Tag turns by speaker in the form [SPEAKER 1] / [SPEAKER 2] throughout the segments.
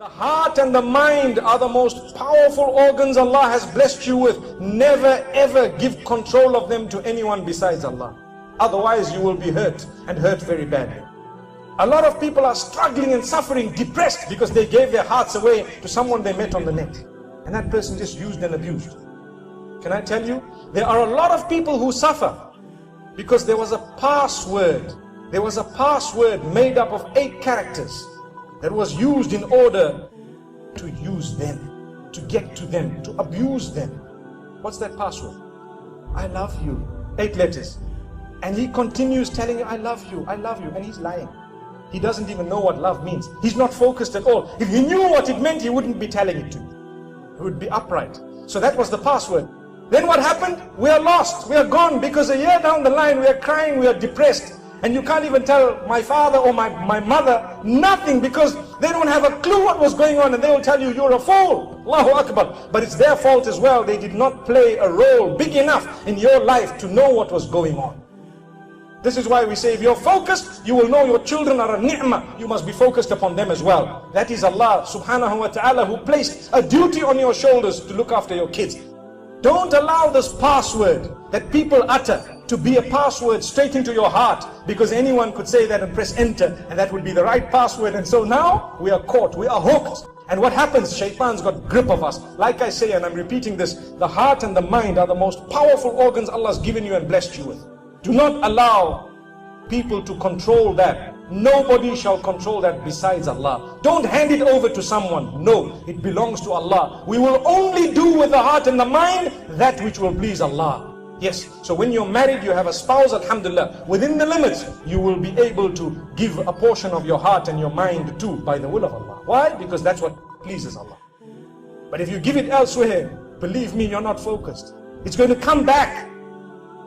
[SPEAKER 1] The heart and the mind are the most powerful organs Allah has blessed you with. Never ever give control of them to anyone besides Allah. Otherwise you will be hurt, and hurt very badly. A lot of people are struggling and suffering, depressed, because they gave their hearts away to someone they met on the net. And that person just used and abused. Can I tell you? There are a lot of people who suffer because there was a password. There was a password made up of 8 characters that was used in order to use them, to get to them, to abuse them. What's that password? I love you. 8 letters. And he continues telling you, I love you, and he's lying. He doesn't even know what love means. He's not focused at all. If he knew what it meant, he wouldn't be telling it to you. He would be upright. So that was the password. Then what happened? We are lost, we are gone, because a year down the line we are crying, we are depressed. And you can't even tell my father or my mother nothing, because they don't have a clue what was going on, and they will tell you, you're a fool. Allahu Akbar. But it's their fault as well. They did not play a role big enough in your life to know what was going on. This is why we say, if you're focused, you will know your children are a ni'mah. You must be focused upon them as well. That is Allah subhanahu wa ta'ala who placed a duty on your shoulders to look after your kids. Don't allow this password that people utter to be a password straight into your heart, because anyone could say that and press enter, and that would be the right password. And so now we are caught, we are hooked. And what happens? Shaitan's got grip of us. Like I say, and I'm repeating this, the heart and the mind are the most powerful organs Allah's given you and blessed you with. Do not allow people to control that. Nobody shall control that besides Allah. Don't hand it over to someone. No, it belongs to Allah. We will only do with the heart and the mind that which will please Allah. Yes, so when you're married, you have a spouse, alhamdulillah, within the limits, you will be able to give a portion of your heart and your mind too, by the will of Allah. Why? Because that's what pleases Allah. But if you give it elsewhere, believe me, you're not focused. It's going to come back.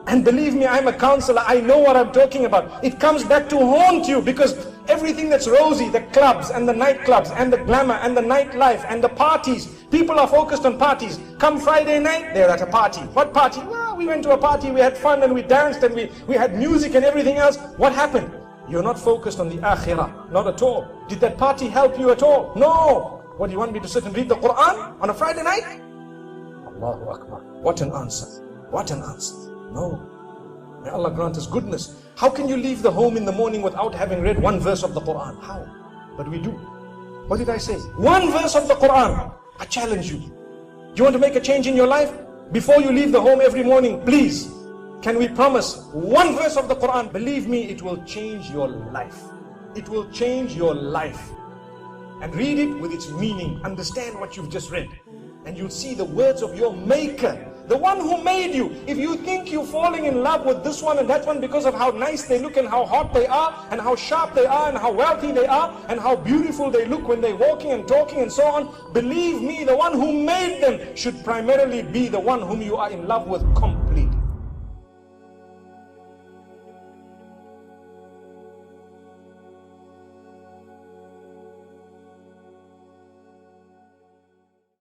[SPEAKER 1] And believe me, I'm a counselor, I know what I'm talking about. It comes back to haunt you, because everything that's rosy, the clubs and the nightclubs and the glamour and the nightlife and the parties, people are focused on parties. Come Friday night, they're at a party. What party? Well, we went to a party, we had fun and we danced and we had music and everything else. What happened? You're not focused on the akhirah, not at all. Did that party help you at all? No. What, do you want me to sit and read the Quran on a Friday night? Allahu Akbar. What an answer. What an answer. No. May Allah grant us goodness. How can you leave the home in the morning without having read 1 verse of the Quran? How? But we do. What did I say? 1 verse of the Quran. I challenge you. Do you want to make a change in your life? Before you leave the home every morning, please, can we promise 1 verse of the Quran? Believe me, it will change your life. It will change your life. And read it with its meaning. Understand what you've just read. And you'll see the words of your Maker. The one who made you. If you think you're falling in love with this one and that one because of how nice they look and how hot they are and how sharp they are and how wealthy they are and how beautiful they look when they're walking and talking and so on, believe me, the one who made them should primarily be the one whom you are in love with completely.